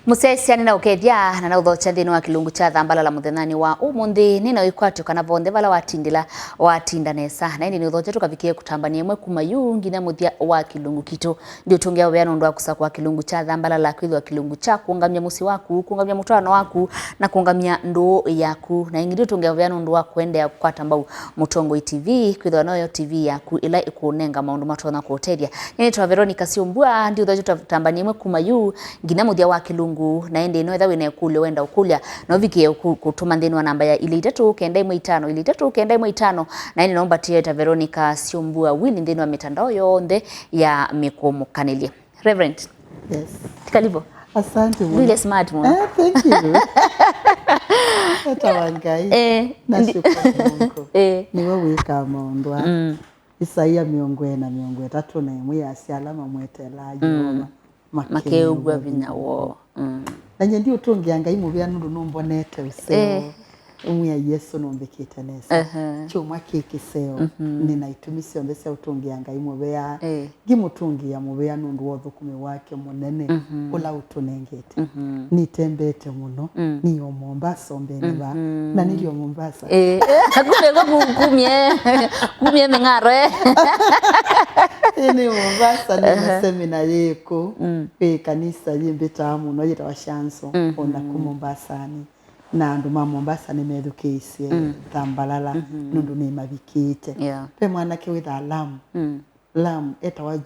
Musesiani na ukethia na uthocha thini wa kilungu cha Thambalala muthenani wa umuthi nina ikwatio kana bonde vala watinda nesa na ini ni uthocha tukavikie kutambania imwe kuma yu nginya muthia wa kilungu kitu ndio tungia wea nundu wa kusakwa kilungu cha Thambalala kwithwa kilungu cha kuungamia musi waku kuungamia mutwano waku na kuungamia ndoo yaku na ingi ndio tungia wea nundu wa kwendea kwatambau Mutongo TV kwithwa nayo TV yaku ila ikunenga maundu matona kuoteria ni twa Veronica Siombua ndio uthocha tutambania imwe kuma yu nginya muthia wa kilungu na ende no etha wina kule wenda ukulia no vikie kutuma thini wa namba ya 3 na ini naomba tieta Veronica Siombua wili thini wa mitandao yonde ya mikomukanili. Reverend. Yes. Karibu. Asante mwana. Really smart mwana. Thank you. Etawangai. Nashukuru Mungu. Niwe wika maundwa. Isaia miongo 3 na imwe ya sialama mwetela yoma. Makeugwa vinyawo. Na nyendi utungia ngai mubia nundu numbonete useo. Umya Yesu nombekete nesa. Chuma kiki seo. Nina itumisi ondese utungia ngai mubia. Gimutungia mubia nundu wothukume wake munene. Ula utunengete. Nitembete muno. Niyo Mombasa ombeniba. Na nilio Mombasa. Kule kumye mengare. Ene Mombasa ni seminar yeko. Pe kanisa yimbeta muno yita washanso. Onda ku Mombasa ni. Na nduma Mombasa nimeedukesie Thambalala nundu ni mabikite pe mwanake witha lam etawa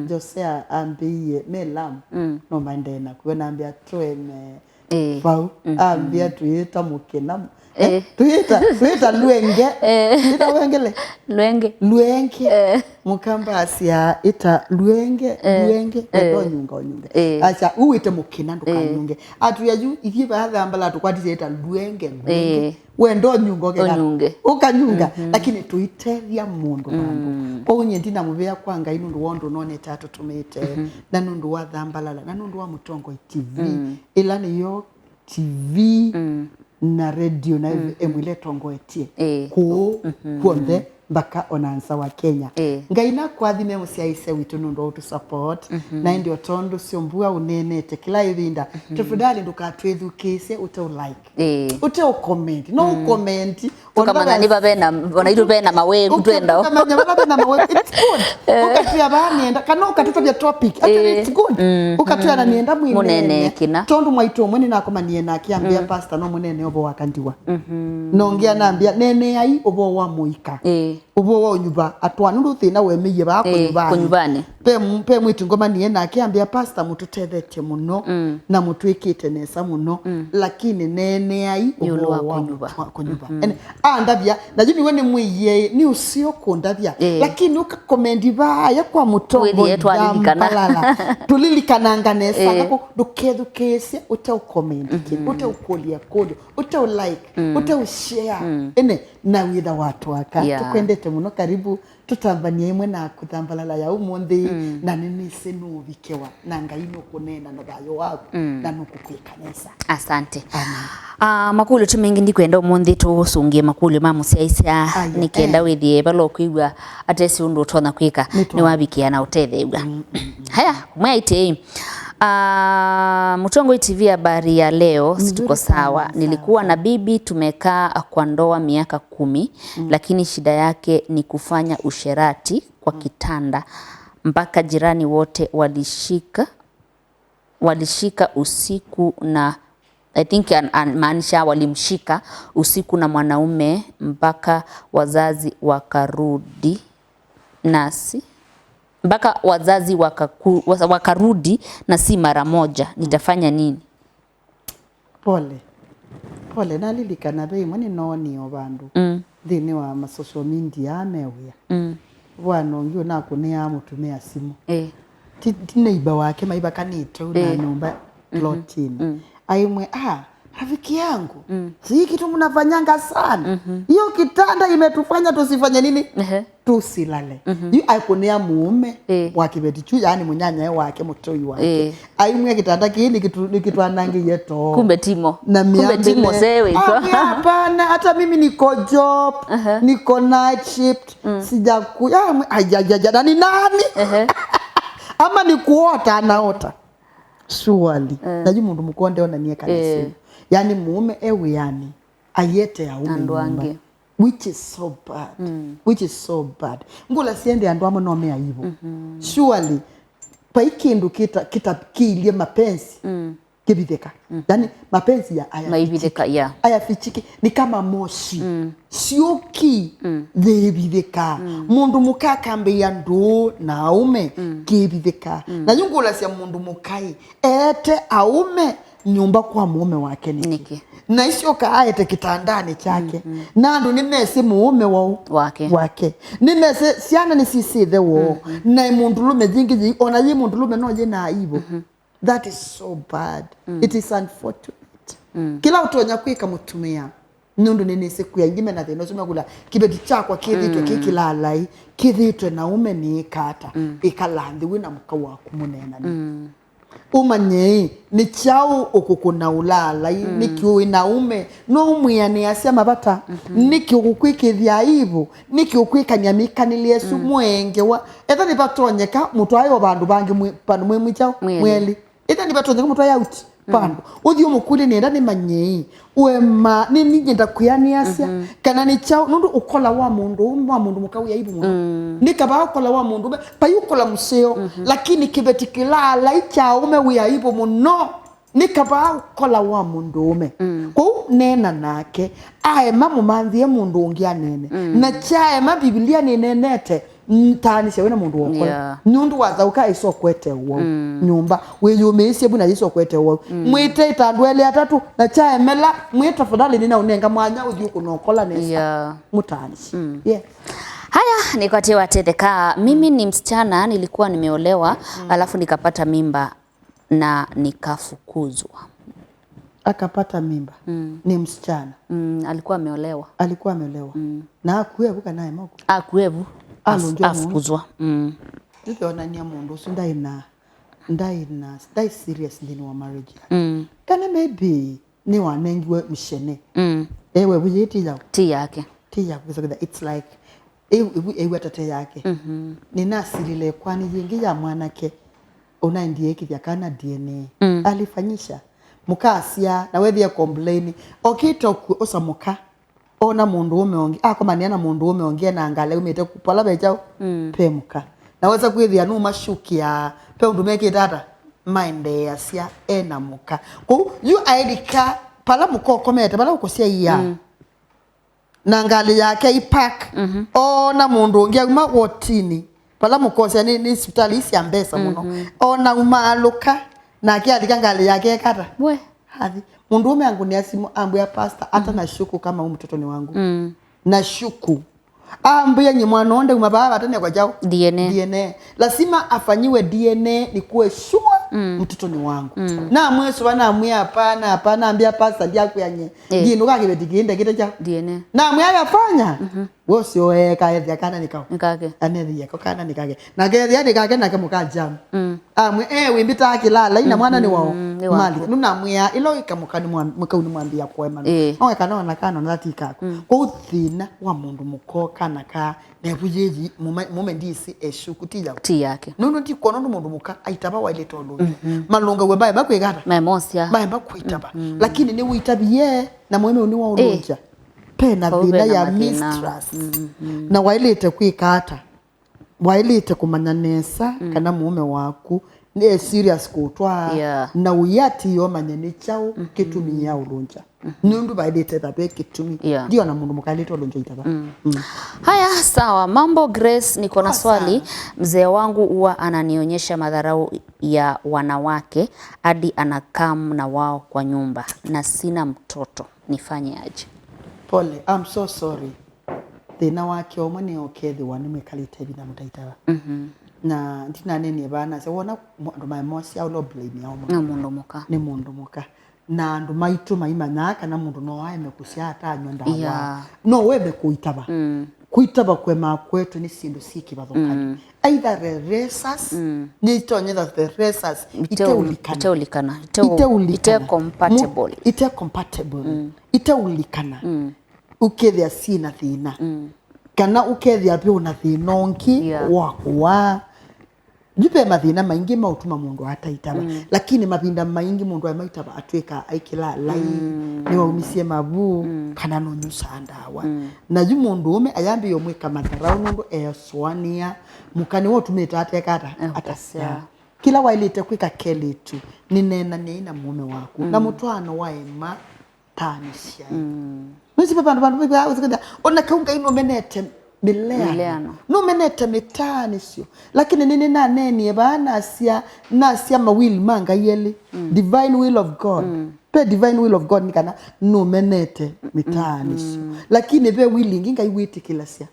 Jose ambiye me lam no mandena kuona ambia tweme bau ambia tuita mukena tuita luenge luenge mukamba asia ita luenge ndo nyunga acha uite mukina ndo kanyunge atu yaju ikiba Thambala tukwatise ita luenge we ndo nyunga ukanyunga lakini tuiteria mundu bandu kwa unye ndina mubea kwanga inundu wondo none tatu tumete na nundu wa Thambalala na nundu wa Mutongo TV ila niyo TV na radio na emwile tongo etie kuonde baka onansa wa Kenya ngaina kwathime musiaise witu nundu utu support na ndio tondo Siombua unenete kila ivinda tafadhali ndukatwethukise uto like uto comment no comment kama nani babena onairu bena mawe kutwenda kama babena mawe it's good ukatia bani enda kana ukatutobya topic actually it's good ukatia na nienda mwinene kina tondo mwaito mwene nako maniena akiambia pastor no munene obo wakandiwa nongia nambia nene ai obo wa muika ubo wa nyuba atwanu thina wemeye ba kunyubani pe mwitu ngoma niena akiambia pastor mututethete muno na mutwikite nesa muno lakini nene ai ubo wa kunyuba andabia najini wene mwiye ni usio kondabia lakini ukakomendi baya kwa Mutongo Thambalala tulilikana nesa ngako dukethukese utaukomendi utaukolia kodo like utaushare na witha watu waka tukwendete muno karibu tutambanie imwe na Thambalala ya umuthi na nini sinu vikewa na ngai no kunena na bayo waku na nukukwikanesa. Asante. Makulyo tumengi ndikwenda umuthi tusungie Makulyo mamusiaisa nikenda withie balo kwigwa atesi undu utona kwika ni wabikia na utetheugwa. Haya mwaite Mutongo TV habari ya leo situko sawa. Nilikuwa na bibi tumekaa kwa ndoa miaka 10 lakini shida yake ni kufanya usherati kwa kitanda mpaka jirani wote walishika usiku na I think maanisha walimshika usiku na mwanaume mpaka wazazi wakarudi nasi mpaka wazazi wakarudi na si mara moja. Nitafanya nini? Pole nalilikana bei mwani noni obandu thini wa social media amewia bwana ngio nakunea mutumia simu tineiba wake maiba kanito na nyumba plotini aimwe rafiki yangu si kitu mnafanyanga sana hiyo kitanda imetufanya tusifanye nini tusilale yu aikonea muume wa kibetichu yani munyanya wake mutoi wake aimwe kitanda kini kitu anangi yeto kumbe timo sewe hapana hata mimi niko job niko night shift sijakuya ajajaja nani ama ni kuota anaota surely na ju mundu mukonde ona nie kanisa yani muume ewe yani ayete ya ume which is so bad ngula siende andu amo no me aibo surely pa ikindu kita kilie mapenzi kibideka yani mapenzi ya ayafichiki ni kama moshi sioki dhibideka mundu mukaka mbe ya ndo na aume kibideka na ngula sia mundu mukai ete aume nyumba kwa mume wake niki na isio kaayete kitandani chake nandu nimese mume wake nimese siana ni sisi the wo na mundu lume jingi ona yi mundu lume noje na aibu that is so bad it is unfortunate kila utonya kwika mutumia nundu nene siku ya ngime na thino sumagula kibeti chakwa kithitwe kikilalai kithitwe na ume ni kata ikalandhi wina mukawa kumunena umanye ni chao okukuna ulala niki inaume no umuyane asia mabata niki okukwikithia aibu niki okwikania mikanilie su mwenge wa etha ni batonyeka mutu ayo bandu bangi panu mwe chao mweli etha ni batonyeka mutu ayo out pandu uthi umukuli ni ndani manye wema nini ngenda kuyani asia kana ni chao nundu ukola wa mundu mukawu ya aibu mundu nikaba ukola wa mundu pa yukola museo lakini kibeti kilala icha ume wi aibu muno nikaba ukola wa mundu ume kwa nena nake ae mamu manthie mundu ungia nene na chae ma biblia ni nenete ntani sewe na mundu wokola nyundu wathauka iso kwete wo nyumba we yumesie buna iso kwete wo mwite itandwele atatu na chae mela mwita fadhali nina unenga mwanya uthi ukunokola nesa mutani Haya nikati watetheka mimi ni msichana nilikuwa nimeolewa alafu nikapata mimba na nikafukuzwa akapata mimba ni msichana alikuwa ameolewa na akuebu kana moko akuebu afukuzwa ndiona ni mundu ndai serious ndini wa marriage kana maybe ni wanengiwe mshene ewe bujiti yao ti yake it's like ewe tate yake nina sirile kwani jingi ya mwanake ona ndiye kithia kana DNA alifanyisha mukasia na wewe complain okitoku osamuka ona mundu umeonge akoma niana mundu umeonge na angale umete kupala beja pemuka naweza kwithia no mashukia pe undumeke data minde yasia ena muka ko you aidika pala muko komete pala ukosia iya na angale yake ipak ona mundu unge uma wotini pala mukosia ni hospitali isi ambesa muno ona umaluka na kiadika ngale yake kata we hadi mundu ume angu ni asimu ambu ya pastor hata na shuku kama mtoto ni wangu na shuku ambu ya nyimwana onde umababa hata ni kwa jao DNA lazima afanyiwe DNA ni kuwe sure mtoto ni wangu na mweso wana amwe hapana ambia pastor dia kuyanye gino kakibeti kiende kite cha DNA na amwe afanya wosi oeka ethia kana nikao nikake aneria ko kana nikake na gethia nikake na kemuka jam amwe wimbita akilala ina mwana ni wao mali nuna amwe ilo ikamuka ni mukau ni mwambia kwema no kana na kana na tika ko uthina wa mundu mukoka na ka na bujeji mume ndisi eshukutija ti yake nuno ndi kono mundu muka aitaba wa ile tolo malunga we bae bakwegata memosia bae bakwitaba lakini ni uitabie na mweme uni wa ulunja pena thina ya mistress na wailete kwikata wailete kumanyanesa kana mume waku ni serious kutwa na uyati yo manyane chao kitumi ya ulunja nundu bailete tabe kitumi ndio na mundu mukalete ulunja itaba haya sawa mambo Grace niko na swali mzee wangu huwa ananionyesha madharau ya wanawake hadi anakam na wao kwa nyumba na sina mtoto nifanye aje pole I'm so sorry thina wake omwe okethi wanime kalite bina mutaitaba na ntina nene bana se wona ndo maimosi au lo blame yao ni mundu muka na ndo maitu maimanya kana mundu no wae mekusia ata nyonda wa no webe kuitaba kuitaba kwema kwetu ni sindu siki bathokani either the racers ni tonyeza the racers ite compatible ite ulikana ukethia sina thina kana ukethia pia una thinonki wakwa Jupe mathina maingi mautuma mundu ataitaba lakini mabinda maingi mundu amaitaba atweka aikila lai ni waumisie mabu kana no nyusandawa na ju mundu ume ayambi yomweka matharau mundu eswania mukani wotumita atekata atasia kila wailite kwika keletu ninena nina mume wako na mutwano waema tanisha mwisi bandu bya ona kaunga ino menete Mileano. No menete mitani sio. Lakini nini na neni eba nasia mawili manga yele. Divine will of God. Pe divine will of God nikana no menete mitani sio. Lakini be willing inga iwiti kila sia.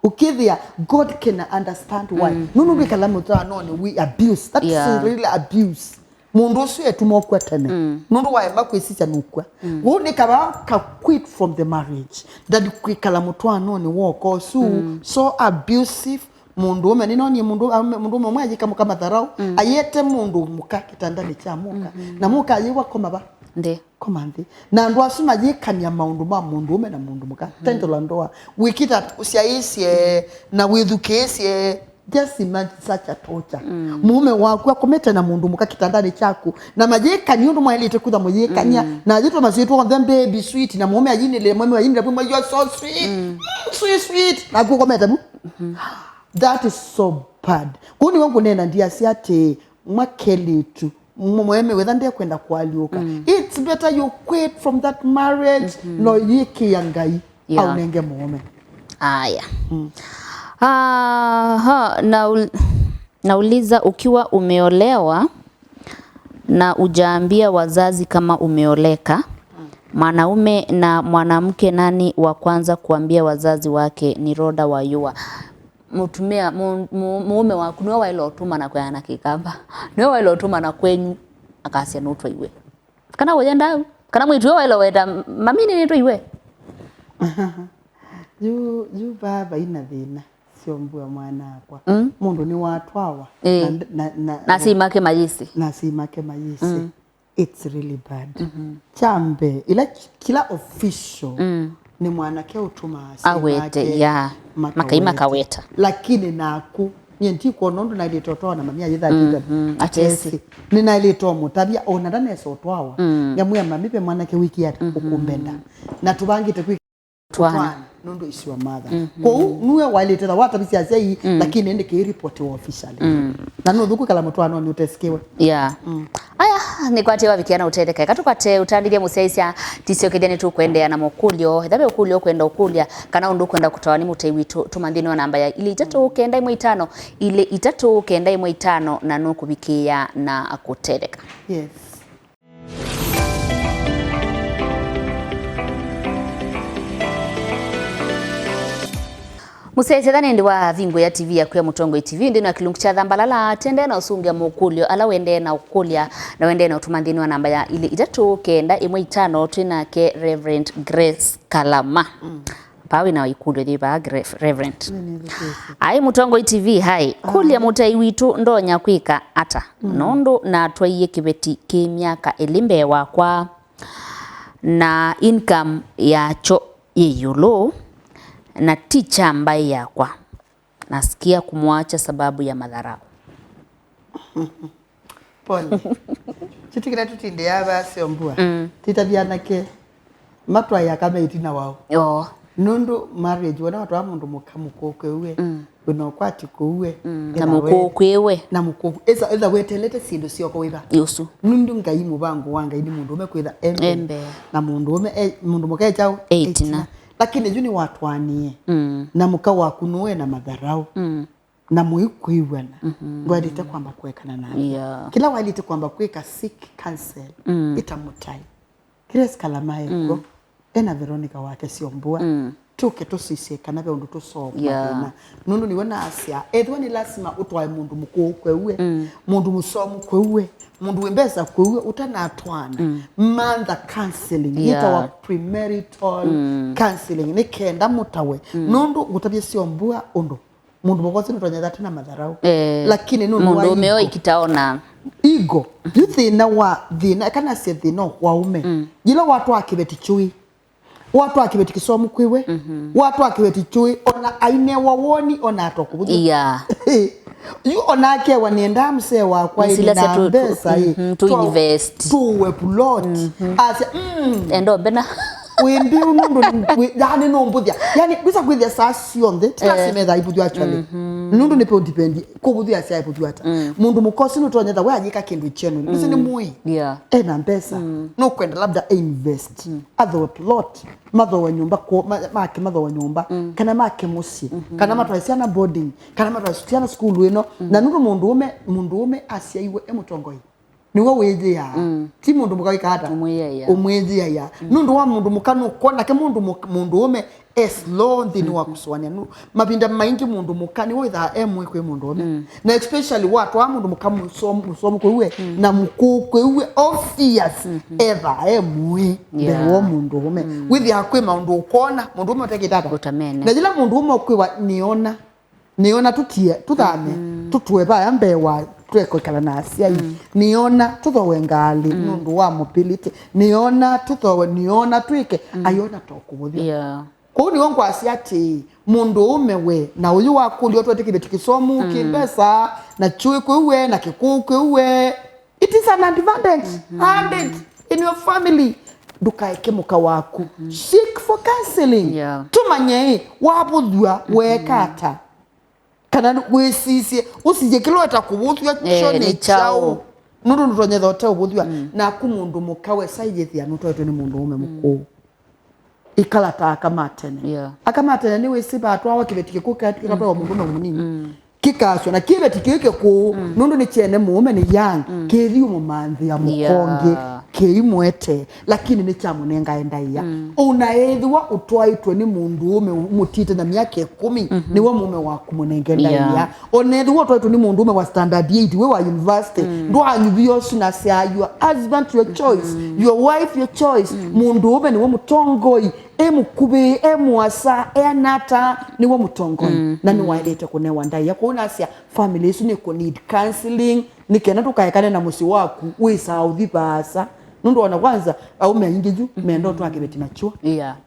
Ukithia God can understand why. Nunu bikala mutra no we abuse. That's really abuse. Mundu so etumokwa tene mundu wa ema kwesisa nukwa wo ne ka quit from the marriage that kwikala mutu ano ni woko so abusive mundu ome nino ni mundu mwe ajika mukama dharau ayete mundu mukakitandani cha muka na muka ayiwa komaba nde komandi na ndo asuma yekanya maundu ma mundu ome na mundu muka tendo la ndoa wikita usiaisi na withukesi just imagine such a torture. Mume wako akometa na mundu muka kitandani chako na majeka nyundu mwailite kuda mojekanya na jitu masitu on them baby sweet na mume ajinile mume ajinile bu you are so sweet sweet na kukometa bu that is so bad kuni wangu nena ndia siate makelitu mume wethande kwenda kwalioka it's better you quit from that marriage no yiki yangai au nenge mume aya nauliza ukiwa umeolewa na ujaambia wazazi kama umeoleka mwanaume na mwanamke nani wa kwanza kuambia wazazi wake ni Roda wa Yua mutumia mume waku niwe wailotuma na kwa na kikamba niwe wailotuma na kwenyu akasia nutwa iwe kana wojenda kana mwitu wailoweta mamini nitwa iwe you baba ina thina siombua mwana akwa mundu ni watwawa na simake mayisi it's really bad chambe ila kila official ni mwana ke utuma awete ya makaima kaweta lakini naku nyenti ko nondo na ile totoa na mamia yitha tita atesi nina ile tomu tabia ona ndane sotwawa ngamwe mamipe mwana ke wiki ya ukumbenda na tubangite kwi twana nondo isiwa mother ko nuwe walitera wata bisia sei lakini ende ke report officially na no thuku kala mutwana ni utesikiwe aya ni kwate wabikiana utendeka katukwate utandirie museisia tisio kideni tu kwendea na Makulyo thabe Makulyo kwenda ukulia kana undu kwenda kutawani mutaiwi tumandini wa namba ya ile 395 ile 395 na no kubikia na akutendeka yes Musese thani ndi wa vingo ya TV ya kwa Mutongo TV ndi na kilungu cha Thambalala tende na usungia Makulyo ala wende na ukulia na wende na utumandini wa namba ya ile 395 twinake Reverend Grace Kalama pawi na Makulyo diba Reverend ai Mutongo TV hai kulia mutai witu ndonya kwika ata nondo na twaiye kibeti kemiaka elimbe wakwa na income ya cho yeyulo na teacher ambaye yakwa nasikia kumwacha sababu ya madharau pole chitikira tutinde yaba siombua titabiana ke matwa yakame itina wao nundu marriage wana watu wa mundu mukamukokwe uno kwati kuwe na mukokwewe na mukoko eza wetelete sindu sio ko wiba yusu nundu ngai mubango wanga ini mundu umekwitha embe na mundu ume mundu mukeja 8 na lakini juni watu wanie na muka wakunuwe na madharau na muikuiwana ngwadite kwamba kuwekana nani kila walite kwamba kuweka sick cancel itamutai Grace Kalama yeko ena Veronica wake siombua tuke tusiseka na undu tusoka nundu niwona asia edwa ni lazima utwae mundu mukokwewe mundu musomu kwewe mundu wembeza kwewe utanatwana manda counseling yeta wa premarital counseling ni kenda mutawe nundu gutabye siombua undu mundu bokozi ntonya data na madharau lakini nundu mundu umeo ikitaona ego thina wa thina kana se thina wa ume jilo watu akibeti chui watu akibeti kisomu kwiwe watu akibeti chui ona aine wawoni ona atokubuja yu onake wanienda mse wa kwa ina mbesa to invest to plot as endo bena wimbi unundu yani no mbudia yani bisa kwithia sasion the tlasi da ibudu actually nundu ne pe depend ko budu ya sai ibudu ata mundu mukosi no tonyeza we agika kindu chenu bisa ni mui na mbesa no kwenda labda invest other plot madho wa nyumba ko make madho wa nyumba kana make musi kana matwasiana boarding kana matwasiana school weno na nundu mundu ume asia iwe emutongoi niwe weje ya ti mundu mukaika hata umwezi ya nundu wa mundu mukano kona ke mundu ume slow ndini wa kuswania mabinda maingi mundu mukani wo itha emwe kwe mundu ume na especially watu wa mundu mukamu somo kwe na mukukwe we obvious ever emwe bewo mundu ume withi akwe mundu ukona mundu ume utekitata utamene na jila mundu ume kwe niona tutie tuthame tutwe ba ambewa twekokala na asia niona tuthowe ngali nundu wa mobility niona twike ayona tokubuthia ko ni wongo asia ti mundu umewe na uyu wakuli otwete kibetu kisomu kimbesa na chui kwewe na kikuku we it is an advantage and in your family dukaike muka waku seek for counseling tumanye wabuthua wekata kana wesisi usije kilo atakubuthwa chone chao nundu nutonyeza hotel buthwa na kumundu mukawe saijethia nutwetwe ni mundu ume muku ikalata akamatene ni wesiba atwa kibetike kukatika kwa mundu ume munini kikasho na kibetike ku nundu ni chene mume ni yang kethi umumanthi ya mukonge keimwete lakini ni cha munenga endaiya unaethwa utwaitwe ni mundu ume mutite na miaka 10 ni wo mume waku munenga endaiya onethwa utwaitwe ni mundu ume wa standard 8 we wa university ndo anyubio sina sia your husband your choice your wife your choice mundu ume ni wo mutongoi emukube emwasa enata ni wo mutongoi na ni wailete kunewa ndaiya kuna sia family isu ni ko need counseling ni kena tukaekane na musi waku wisa udhibasa nundu wana kwanza au meingiju meendo tu akibeti nachua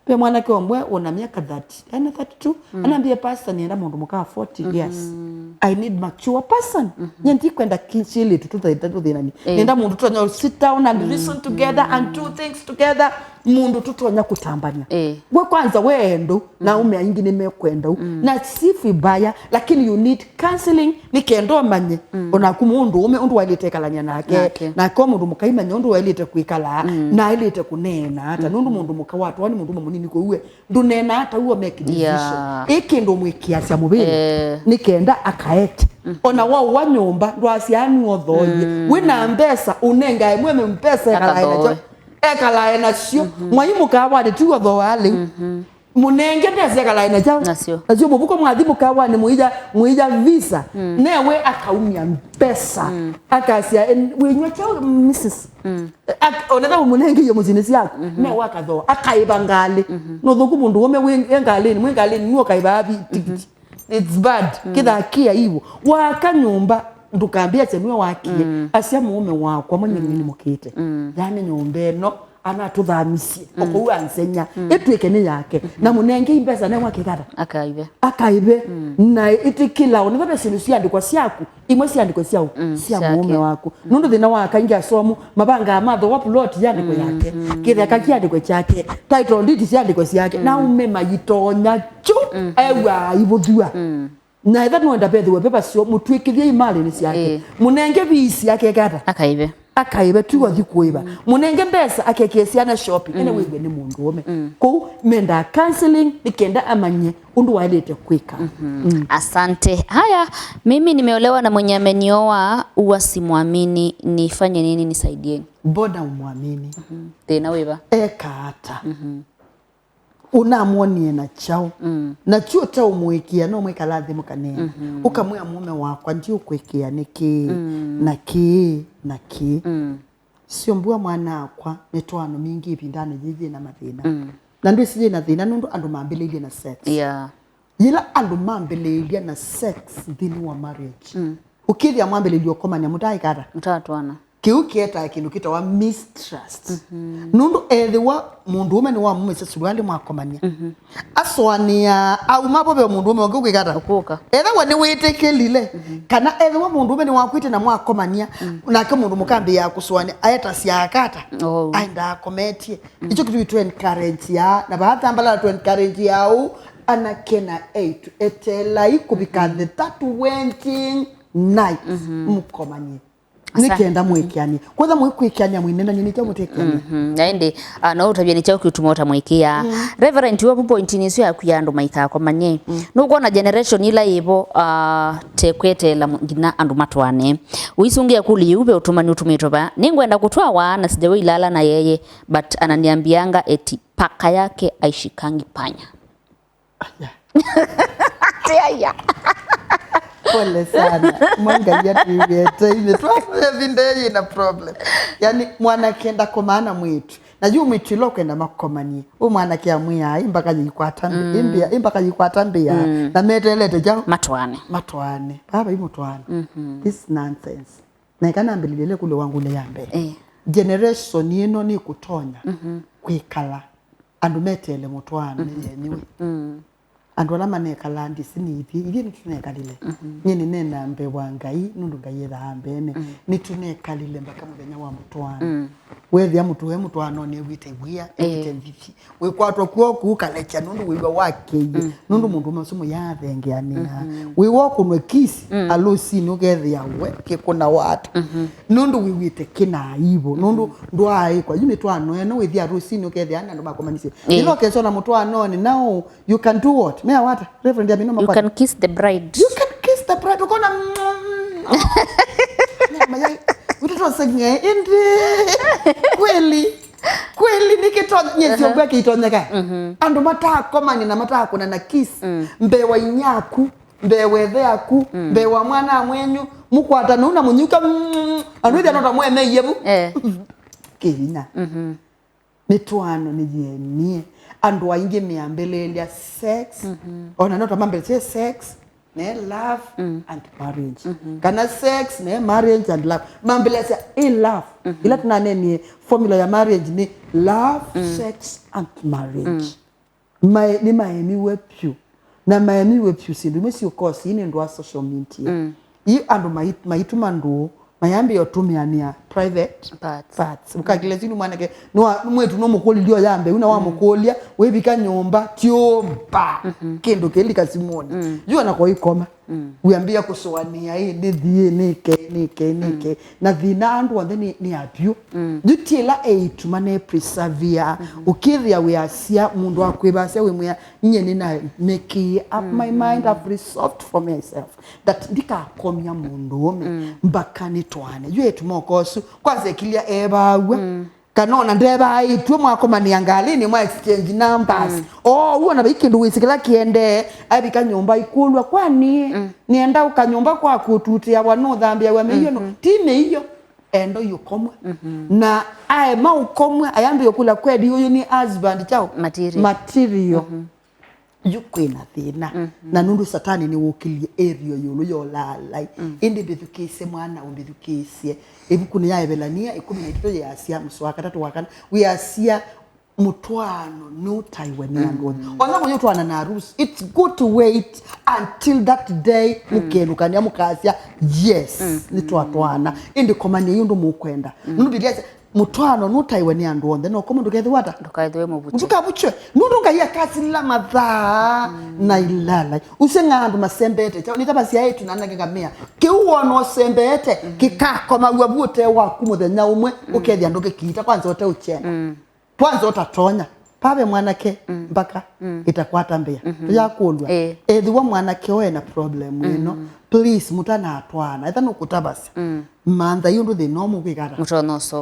pe mwana ke omwe una miaka 30 ana 32 anaambia pastor nienda mundu muka 40 yes I need mature person nyendi kwenda kichili tututhaitatu thinani nenda mundu tutonya sit down and listen together and do things together mundu tutonya kutambanya we kwanza weendo na umeaingi nimekwenda na sifi baya lakini you need counseling nikendo manye ona kumundu ume undu walitekalanya nake na ko mundu mukaimanya undu walite kuikala na ilite kunena hata nundu mundu mukawatu wani mundu munini ko uwe ndunena hata uwe make decision ikindo mwikiasia mubili nikenda akaete ona wao wa nyumba ndo asiani othoye wina mbesa unenga emwe mpesa ekala ena sio mwayimu kawa de tuwa dhowale munenge ndese kala ena chao nasio bobuko mwadhimu kawa ni muija visa newe akaumia mpesa akasia wenywa chao Mrs onatha munenge yo muzinisi yako newe akadho akaiba ngali no thuku mundu wome wengaleni nuo kaiba tikiti it's bad kida kia hivyo wakanyumba ndukambia chenwe wakie asia mume wako mwenye ni mukite yani nyombe no ana tuthamisie okuwa ansenya etweke ni yake na munenge imbesa na wakikata akaibe na itikila onatha sinusia ndikwa siaku imwe siandikwa siao sia mume wako nundu thina wakaingia somu mabanga amatho wa plot yandikwa yake kithe kakiandikwa chake title deed siandikwa siake na ume magitonya chu ewa ibuthua na etha no ndapethe pepa sio mutwikithie imali ni siake munenge bisi yake kata akaibe tuwa thikuiba munenge mbesa akekesia na shopping ene wewe ni mundu ome ko menda counseling nikenda amanye undu wailete kwika asante haya mimi nimeolewa na mwenye amenioa uwa simwamini nifanye nini nisaidie boda umwamini tena wewe ekata unamuonie na chao na chuo ta umwekia no mweka lathi mukane ukamwea mume wako ndio kwekea niki na ki sio mbua mwana akwa netwano mingi ipindane jiji na mathina na ndio sije na thina nundu andu mambelelie na sex yila andu mambelelie na sex thini wa marriage ukithia mwambelelie komanya mutai kara mutatwana kiu kieta kindu kitawa mistrust nundu ethiwa mundu ume ni wa mume sesuali mwakomania aswania au mabobe mundu ume ngugikata ukuka ethiwa ni witekelile kana ethiwa mundu ume ni wakwite na mwakomania nake mundu mukambi ya kuswania ayeta siakata aenda kometie icho kitu to encourage ya na bahatambala to encourage yao anakena 8 etela ikubikathe that wenting night mukomanie nikienda mwekiani kwanza mwekwikianya mwinenda nyini cha mutekiania naende no utabia ni cha kutumota mwekia reverend wa point ni sio yakuyando maika kwa manye nuko na generation ila ibo tekwete la ngina andu matwane uisungia kuli ube utumani utumito ba ningwenda kutwa wana sijawe ilala na yeye but ananiambianga eti paka yake aishikangi panya aya pole sana mwanga yetu ile vinde ina problem yani mwana kenda kwa maana mwitu najua mwitu lo kwenda makomani mwana kia mwiya imbaka yikwatambia imbaka yikwatambia na metelete jao matwane baba imotwane this nonsense na kana ambilile kule wangu le yambe generation yino ni kutonya kwikala andu metele motwane yenyewe andu ala maneka landi sinithi ili nitunekalile nyene nena mbe wangai nundu ngayetha ambene nitunekalile mbaka muthenya wa mutwana wethia mutuwe mutwana ne wite bwia ete mvivi we kwatwa kuo kukalecha nundu wiwa wake nundu mundu masumu ya thengeania we woku no kisi alosi no gethia we kikuna watu nundu wiwite kina ibo nundu ndwai kwa yumi twana eno wethia alosi no gethia na ndo makomanisi ilo kesona mutwana ni now you can do what me what reverend ya bino you can kiss the bride ukona mayai utotosenge indi kweli nikitonya nyezi obeke itonyeka andu matakomani na matakona na kiss mbewa inyaku mbewethe aku mbewa mwana mwenyu mukwata nuna munyuka andu dia nota mweme yebu kina mitwano ni yenie andu ainge miambelelia sex ona nota mambele sex ne love and marriage kana sex ne marriage and love mambele love ila tunane ni formula ya marriage ni love sex and marriage ni maemi wepyu na maemi wepyu sindu mesi ukosi ini ndo social media yi andu maituma ndo mayambi yotumiania private parts ukagilezini mwanake no mwetu no mukoli lio yambe una wa mukolia webika nyomba tiomba kendo kelika simoni jua na kwa ikoma uambia kusoania hii nike na thina andu wande ni apyo jutila 8 mane persevere ukithia we asia mundu akwebasia we mwe nyene na make up my mind I've resolved for myself that ndikakomya mundu ome mbaka ni twane jue tumokosu kwanza kilia ebawe kanona ndeba itwe mwakomania ngalini mwa exchange numbers uona bikindu wisikila kiende abika nyomba ikulwa kwani nienda ukanyomba kwa kututia wano dhambia wa meyo no time hiyo endo yukomwe na ae maukomwe ayambi yokula kwedi huyu ni husband chao material yukwina thina na nundu satani ni wokilie area yolo yolala indi bithukise mwana umbithukise ibukuni ya ebelania 12 ya asia mswaka 3 wakana we asia mutwano no taiwan yango ona mwenye twana na rules it's good to wait until that day mukelukania mukasia yes ni twatwana indi komani yundu mukwenda nundu bilia mutwano no taiwan yango no komo ndukethe wata ndukayethwe mubuche ndukabuche nundu ngaya kasi la matha na ilala usenga andu masembete cha nitabasia yetu na ngamia kiuono sembete kikakoma wabute waku muthenya umwe ukethia nduke kiita kwanza ote uchena kwanza utatonya pabe mwanake mpaka itakwata mbia yakulwa ethiwa mwanake we na problem ino please mutana atwana ethano kutabasi manda yundu the normal kwigara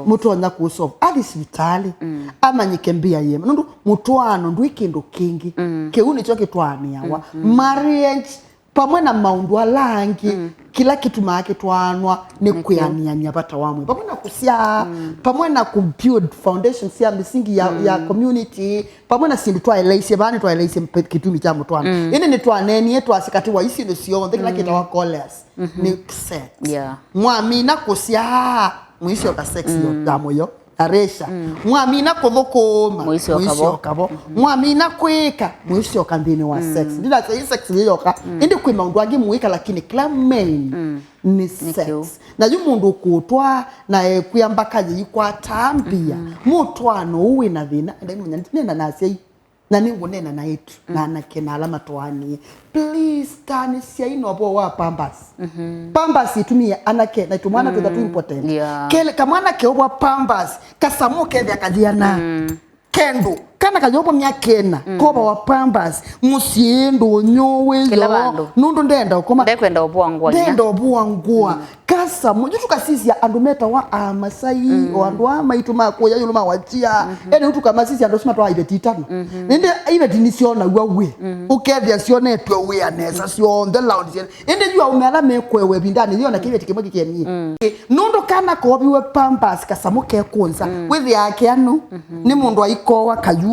mutona kusolve ali sibitali amanyike mbia yema nundu mutwano ndwikindu kingi keuni choke twani yawa marriage pamwe na maundu alangi kila kitu maake twanwa ni kuyaniania bata wamwe pamwe na kusia pamwe na build foundation sia misingi ya community pamwe na sindu twaileise bani twaileise kitumi cha mutwana ine ni twaneni yetu asikati wa isi no sio kila kitu wa college ni set mwami na kusia muisio ka sex yo tamoyo aresha mwamina kuthukuma muisio kabo mwamina kwika muisio kambini wa sex ndila sex yoka indi kwi maundu angi muika lakini claim ni sex na yu mundu kutwa na kuyambakaje ikwa tambia mutwano uwe na thina nenda nasia na ni ngunena na itu na anake alama twani please tani sia inobo wa Pampers Pampers itumia anake na itumana to that important kele kama anake obwa Pampers kasamuke vya kajiana kendo kana kajobo myakena koba wa Pampers musiendo nyowe yo nundu ndenda ukoma ndekwenda obuangwa ndenda obuangwa kasa mujutu kasisi ya andumeta wa amasai o andwa maituma ko yayuluma wachia ene utu kama sisi ando sima twa ibetitano nende ibetiniona wawe ukethia sione etwe awareness asio on the loud ende you umela mekwewe bindani yona kibeti kimoki kieni nundu kana ko biwe Pampers kasamuke kunza withi yake anu ni mundu aiko wa kayuma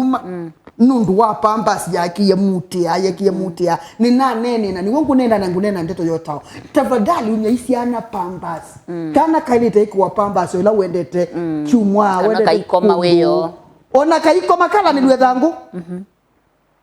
nundu wa Pampers yake ya mutia ni nani na ni wangu nenda na ngunena ndeto yotao tafadhali unyaisiana Pampers kana kailite iko Pampers ola wendete chumwa wendete kaikoma weyo ona kaikoma kala ni lwethangu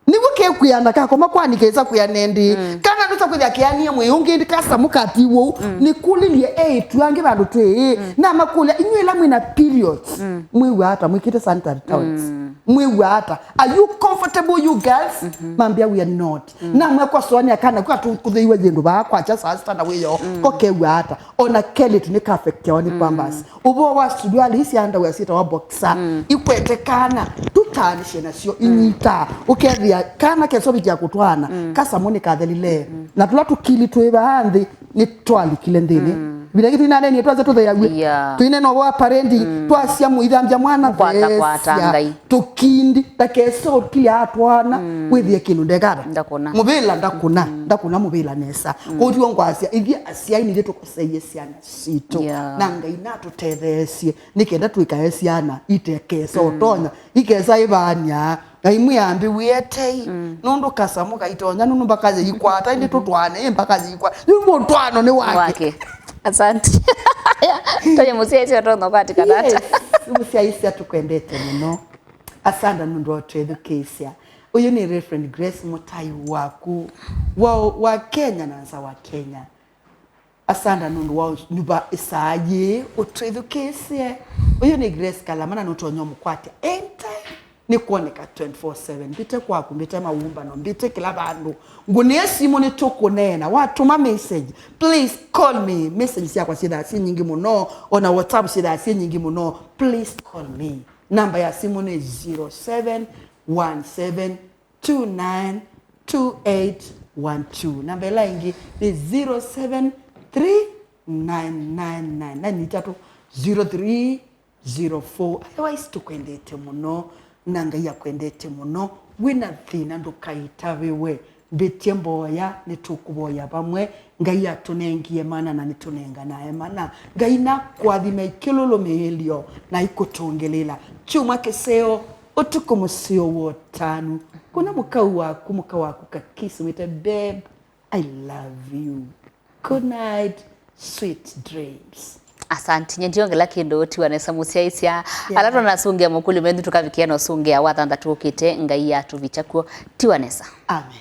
niwe kekuyana kakoma kwani keza kuyanendi kana nduta kuya kiania mweyonge ndikasa mukatiwo nikulilie tuange bandu twe na makulia inywela mwina periods mwewe hata mwikite sanitary towels mwewe hata are you comfortable you girls mambia we are not na mwekwa swani akana kwa tukuthiwe jendu ba kwa cha sasta na weyo kokewe hata ona kele tunika affect ya ni Pampers ubo wa studio alisi anda we sita wa boxer ikwete kana tutanishe na sio inyita ukethia kana kesobi kya kutwana kasa mone kathelile na tula tukili twebaanthi ni twali kilendini bila kitu nane ni twaze tutheyagwe twine no wa parendi twasia muithambia mwana kwata tukindi takeso kile atwana withie kinu ndegara mubila ndakuna mubila nesa kodi ngwasia ithia asia ini leto kuseye siana sito nanga inato tethesie nikenda twikaesiana itekeso tonya ikesa ibanya Gaimu yambi wiyetei nundu kasamuka itonya nundu bakaze yikwata indi tutwane mbakaze yikwata yumo twano ni wake asante toye musiaisi otono kwati kadata musiaisi atukwendete muno asanda nundu otedukesia uyu ni Reverend Grace Mutai waku wa Kenya na nza wa Kenya asanda nundu wa nyuba isaye otedukesia uyu ni Grace Kalamana nutonyo mukwati ni kuoneka 24/7 mbite kwaku mbite mawumba no mbite kila bandu ngunesi mo ni tokonena watuma message please call me message sia kwa sida si nyingi muno ona WhatsApp sida si nyingi muno please call me namba ya simu ni 0717292812 namba la ingi ni 073999 na ni tatu 0304 otherwise tukwendete muno nanga ya kwendete muno wina thina ndukaita wewe betie mboya nitukuboya bamwe ngai atunengie mana na nitunenga nae mana ngai na kwathime kilolo mehelio na ikutongelela chuma keseo utukumusio wotanu kuna mukau waku kakisu mite babe I love you good night sweet dreams. Asante nyendiongela kindu tiwanesa musiaisia alato nasungia Makulyo mendu tukavikia no sungia wathanda tukite ngai yatu vichakuo tiwanesa amen.